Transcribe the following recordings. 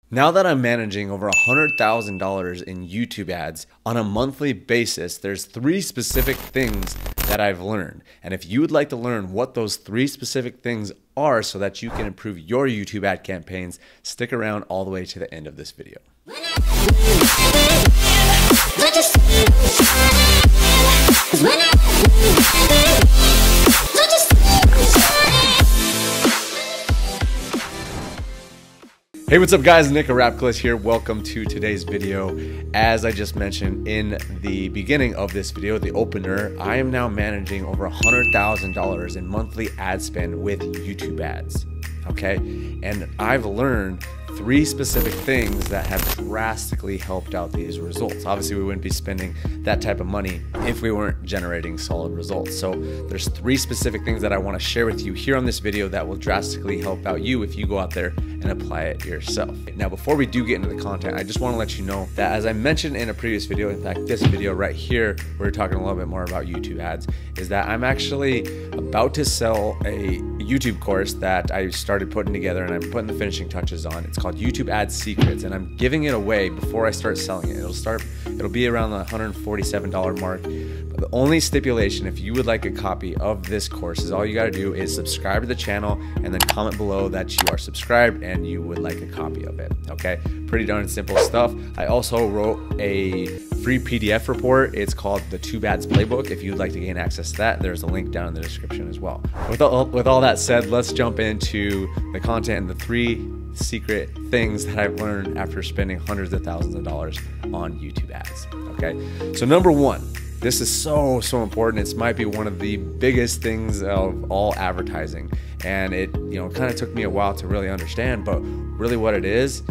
Now that I'm managing over $100,000 in YouTube ads on a monthly basis, there's 3 specific things that I've learned. And if you would like to learn what those 3 specific things are so that you can improve your YouTube ad campaigns, stick around all the way to the end of this video. Hey, what's up guys? Nick Rapcliffe here. Welcome to today's video. As I just mentioned in the beginning of this video, the opener, I am now managing over $100,000 in monthly ad spend with YouTube ads. Okay, and I've learned 3 specific things that have drastically helped out these results. Obviously, we wouldn't be spending that type of money if we weren't generating solid results. So there's 3 specific things that I want to share with you here on this video that will drastically help out you if you go out there and apply it yourself. Now, before we do get into the content, I just want to let you know that as I mentioned in a previous video, in fact, this video right here, we're talking a little bit more about YouTube ads, is that I'm actually about to sell a YouTube course that I started putting together and I'm putting the finishing touches on. It's called YouTube Ad Secrets, and I'm giving it away before I start selling it. It'll be around the $147 mark. But the only stipulation, if you would like a copy of this course, is all you got to do is subscribe to the channel and then comment below that you are subscribed and you would like a copy of it. Okay, pretty darn simple stuff. I also wrote a free PDF report. It's called the Tube Ads Playbook. If you'd like to gain access to that, there's a link down in the description as well. With all that said, let's jump into the content and the 3 secret things that I've learned after spending hundreds of thousands of dollars on YouTube ads. Okay, so number 1, this is so important. It might be one of the biggest things of all advertising, and it kind of took me a while to really understand, but really what it is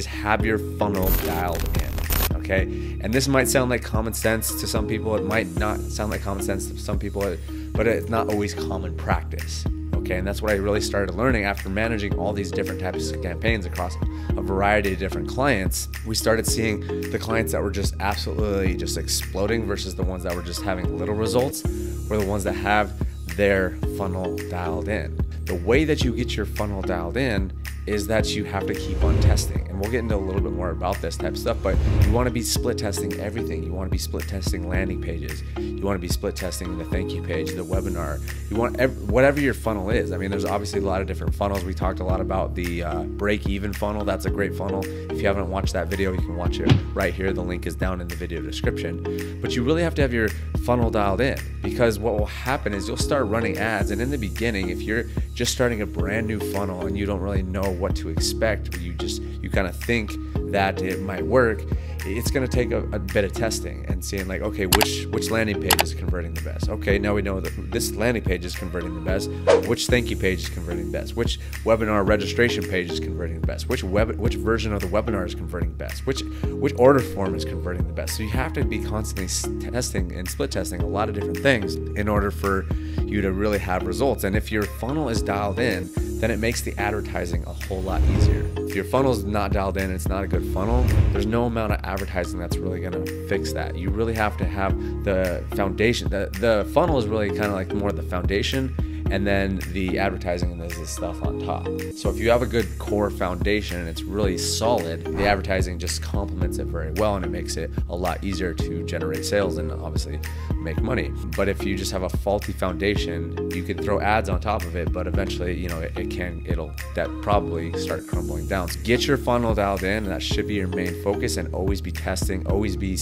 have your funnel dialed in. Okay, and this might sound like common sense to some people. It might not sound like common sense to some people, but it's not always common practice. Okay, and that's what I really started learning after managing all these different types of campaigns across a variety of different clients. We started seeing the clients that were just absolutely just exploding versus the ones that were just having little results were the ones that have their funnel dialed in. The way that you get your funnel dialed in is that you have to keep on testing, and we'll get into a little bit more about this type of stuff, but you want to be split testing everything. You want to be split testing landing pages, you want to be split testing the thank you page, the webinar, you want whatever your funnel is. I mean, there's obviously a lot of different funnels. We talked a lot about the break-even funnel. That's a great funnel. If you haven't watched that video, you can watch it right here. The link is down in the video description. But you really have to have your funnel dialed in, because what will happen is you'll start running ads, and in the beginning, if you're just starting a brand new funnel and you don't really know what to expect, you kind of think that it might work, it's going to take a bit of testing and seeing like, okay, which landing page is converting the best? Okay, now we know that this landing page is converting the best. Which thank you page is converting the best? Which webinar registration page is converting the best? Which version of the webinar is converting the best? Which order form is converting the best? So you have to be constantly testing and split testing a lot of different things in order for you to really have results. And if your funnel is dialed in, then it makes the advertising a whole lot easier. If your funnel is not dialed in, it's not a good funnel, there's no amount of advertising that's really going to fix that. You really have to have the foundation. The funnel is really kind of like more the foundation, and then the advertising and there's this stuff on top. So if you have a good core foundation and it's really solid, the advertising just complements it very well, and it makes it a lot easier to generate sales and obviously make money. But if you just have a faulty foundation, you can throw ads on top of it, but eventually, it'll probably start crumbling down. So get your funnel dialed in, and that should be your main focus, and always be testing, always be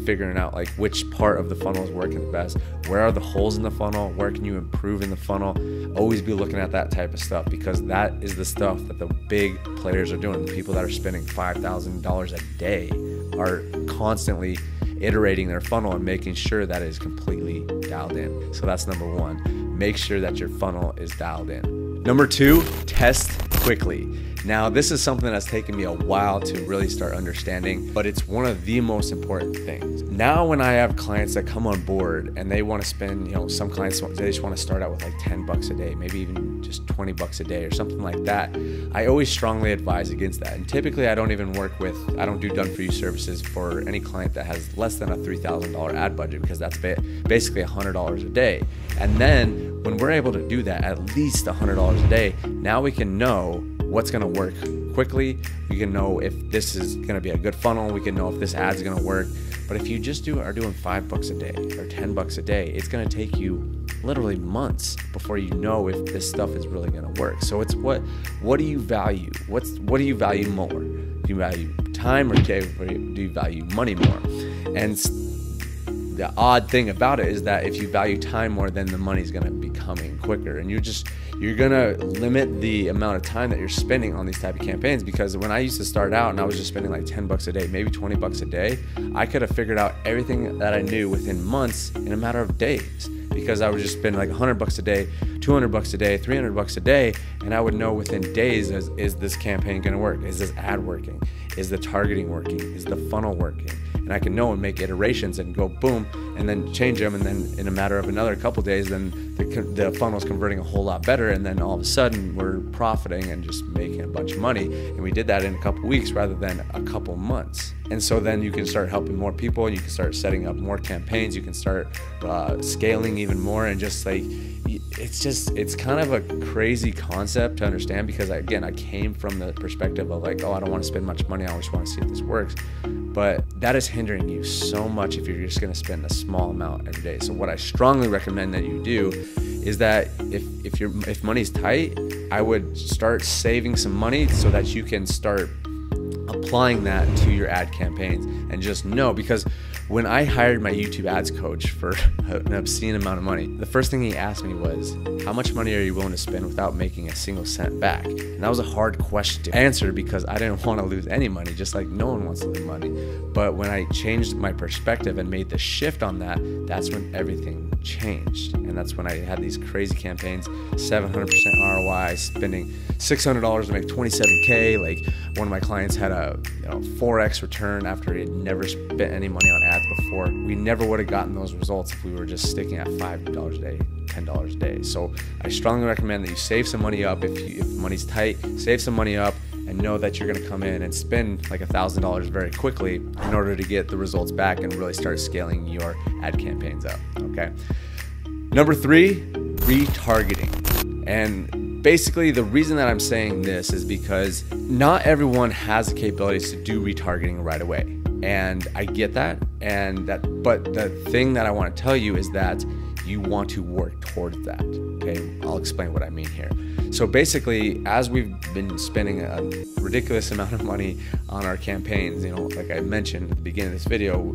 figuring out like which part of the funnel is working the best, where are the holes in the funnel, where can you improve in the funnel. Always be looking at that type of stuff, because that is the stuff that the big players are doing. The people that are spending $5,000 a day are constantly iterating their funnel and making sure that it is completely dialed in. So that's number 1. Make sure that your funnel is dialed in. Number 2, test quickly. Now, this is something that's taken me a while to really start understanding, but it's one of the most important things. Now, when I have clients that come on board and they want to spend, some clients, they just want to start out with like 10 bucks a day, maybe even just 20 bucks a day or something like that. I always strongly advise against that. And typically I don't do done for you services for any client that has less than a $3,000 ad budget, because that's basically $100 a day. And then when we're able to do that, at least $100 a day, now we can know what's going to work quickly. We can know if this is going to be a good funnel. We can know if this ad's going to work. But if you just are doing $5 a day or $10 a day, it's going to take you literally months before you know if this stuff is really going to work. So it's what do you value? What do you value more? Do you value time, or do you value money more? And the odd thing about it is that if you value time more, then the money's going to be coming quicker, and you're going to limit the amount of time that you're spending on these type of campaigns. Because when I used to start out and I was just spending like $10 a day, maybe $20 a day, I could have figured out everything that I knew within months in a matter of days, because I would just spend like $100 a day, $200 a day, $300 a day, and I would know within days, is this campaign going to work? Is this ad working? Is the targeting working? Is the funnel working? And I can know and make iterations and go boom, and then change them, and then in a matter of another couple days, then the funnel's converting a whole lot better, and then all of a sudden we're profiting and just making a bunch of money. And we did that in a couple weeks rather than a couple months. And so then you can start helping more people, and you can start setting up more campaigns, you can start scaling even more, and just like, it's kind of a crazy concept to understand, because again, I came from the perspective of like, oh, I don't want to spend much money, I just want to see if this works. But that is hindering you so much if you're just going to spend a small amount every day. So what I strongly recommend that you do is that if money's tight, I would start saving some money so that you can start applying that to your ad campaigns. And just know, because when I hired my YouTube ads coach for an obscene amount of money, the first thing he asked me was, how much money are you willing to spend without making a single cent back? And that was a hard question to answer, because I didn't want to lose any money, just like no one wants to lose money. But when I changed my perspective and made the shift on that, that's when everything changed. And that's when I had these crazy campaigns, 700% ROI, spending $600 to make 27K. Like, one of my clients had a 4x return after he had never spent any money on ads before. We never would have gotten those results if we were just sticking at $5 a day, $10 a day. So I strongly recommend that you save some money up. If money's tight, save some money up, and know that you're going to come in and spend like $1,000 very quickly in order to get the results back and really start scaling your ad campaigns up. Okay. Number 3, retargeting. And basically the reason that I'm saying this is because not everyone has the capabilities to do retargeting right away. And I get that. But the thing that I want to tell you is that you want to work towards that. Okay, I'll explain what I mean here. So basically, as we've been spending a ridiculous amount of money on our campaigns, like I mentioned at the beginning of this video,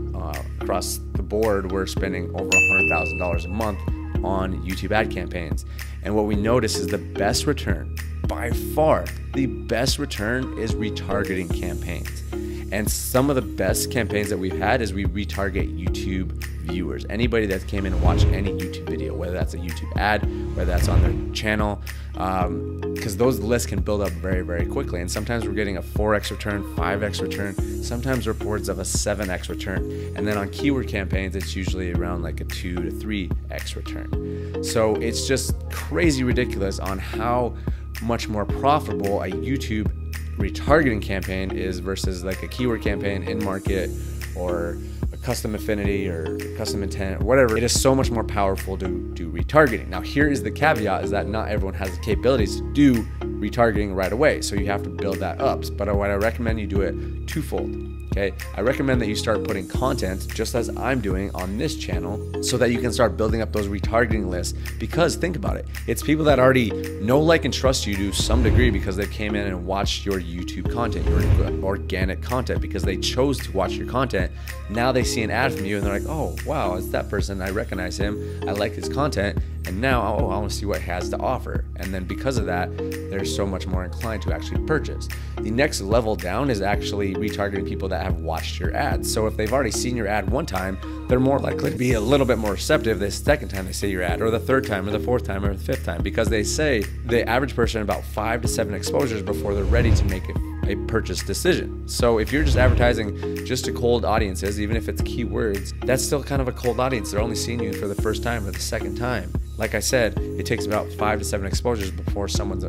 across the board, we're spending over $100,000 a month on YouTube ad campaigns. And what we notice is the best return, by far, the best return is retargeting campaigns. And some of the best campaigns that we've had is we retarget YouTube viewers. Anybody that came in and watched any YouTube video, whether that's a YouTube ad, whether that's on their channel, because those lists can build up very, very quickly. And sometimes we're getting a 4x return, 5x return, sometimes reports of a 7x return. And then on keyword campaigns, it's usually around like a 2 to 3x return. So it's just crazy ridiculous on how much more profitable a YouTube retargeting campaign is versus like a keyword campaign in market, or a custom affinity or custom intent or whatever. It is so much more powerful to do retargeting. Now here is the caveat, is that not everyone has the capabilities to do retargeting right away, so you have to build that up. But what I recommend you do it twofold. Okay, I recommend that you start putting content, just as I'm doing on this channel, so that you can start building up those retargeting lists. Because think about it, it's people that already know, like, and trust you to some degree because they came in and watched your YouTube content, your organic content, because they chose to watch your content. Now they see an ad from you and they're like, oh wow, it's that person, I recognize him, I like his content, and now, oh, I want to see what he has to offer. And then because of that, they're so much more inclined to actually purchase. The next level down is actually retargeting people that have watched your ads. So if they've already seen your ad one time, they're more likely to be a little bit more receptive the second time they see your ad, or the third time, or the fourth time, or the fifth time, because they say the average person about 5 to 7 exposures before they're ready to make a purchase decision. So if you're just advertising just to cold audiences, even if it's keywords, that's still kind of a cold audience. They're only seeing you for the first time or the second time. Like I said, it takes about 5 to 7 exposures before someone's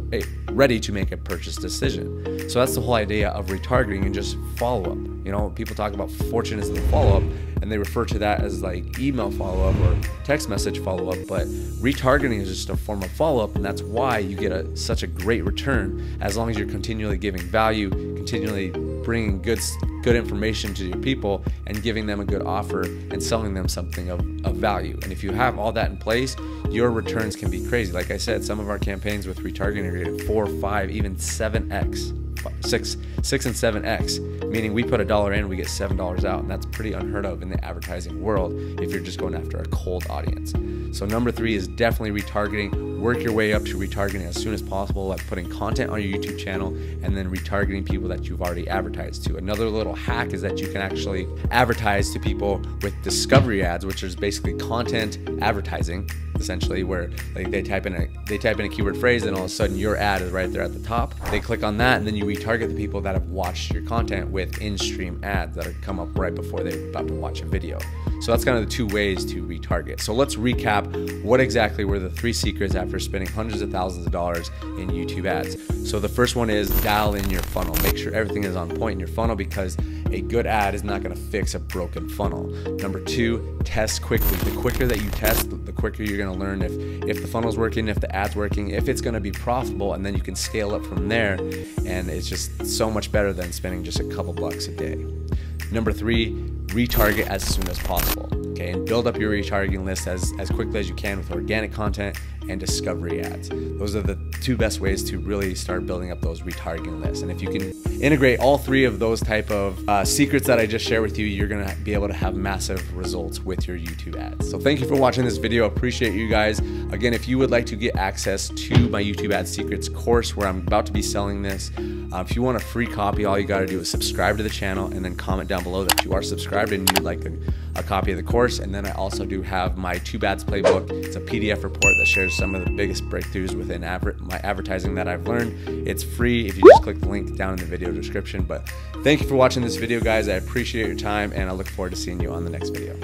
ready to make a purchase decision. So that's the whole idea of retargeting and just follow-up. You know, people talk about fortune is the follow-up, and they refer to that as like email follow-up or text message follow-up, but retargeting is just a form of follow-up, and that's why you get such a great return as long as you're continually giving value, continually bringing good information to your people and giving them a good offer and selling them something of value. And if you have all that in place, your returns can be crazy. Like I said, some of our campaigns with retargeting are rated 4, 5, even 7x, 6 and 7x, meaning we put $1 in, we get $7 out, and that's pretty unheard of in the advertising world if you're just going after a cold audience. So number 3 is definitely retargeting. Work your way up to retargeting as soon as possible, like putting content on your YouTube channel and then retargeting people that you've already advertised to. Another little hack is that you can actually advertise to people with discovery ads, which is basically content advertising, essentially, where like they type in a keyword phrase, and all of a sudden your ad is right there at the top. They click on that, and then you retarget the people that have watched your content with in-stream ads that come up right before they're about to watch a video. So that's kind of the 2 ways to retarget. So let's recap what exactly were the 3 secrets after spending hundreds of thousands of dollars in YouTube ads. So the first one is dial in your funnel. Make sure everything is on point in your funnel, because a good ad is not going to fix a broken funnel. Number 2, test quickly. The quicker that you test, the quicker you're going to learn if the funnel's working, if the ad's working, if it's going to be profitable, and then you can scale up from there. And it's just so much better than spending just a couple bucks a day. Number 3, retarget as soon as possible. Okay, and build up your retargeting list as quickly as you can with organic content and discovery ads. Those are the 2 best ways to really start building up those retargeting lists. And if you can integrate all 3 of those type of secrets that I just shared with you, you're gonna be able to have massive results with your YouTube ads. So thank you for watching this video. Appreciate you guys. Again, if you would like to get access to my YouTube Ad Secrets course where I'm about to be selling this, if you want a free copy, all you gotta do is subscribe to the channel and then comment down below that you are subscribed and you'd like a copy of the course. And then I also do have my Tube Ads Playbook. It's a PDF report that shares some of the biggest breakthroughs within my advertising that I've learned. It's free if you just click the link down in the video description. But thank you for watching this video, guys. I appreciate your time, and I look forward to seeing you on the next video.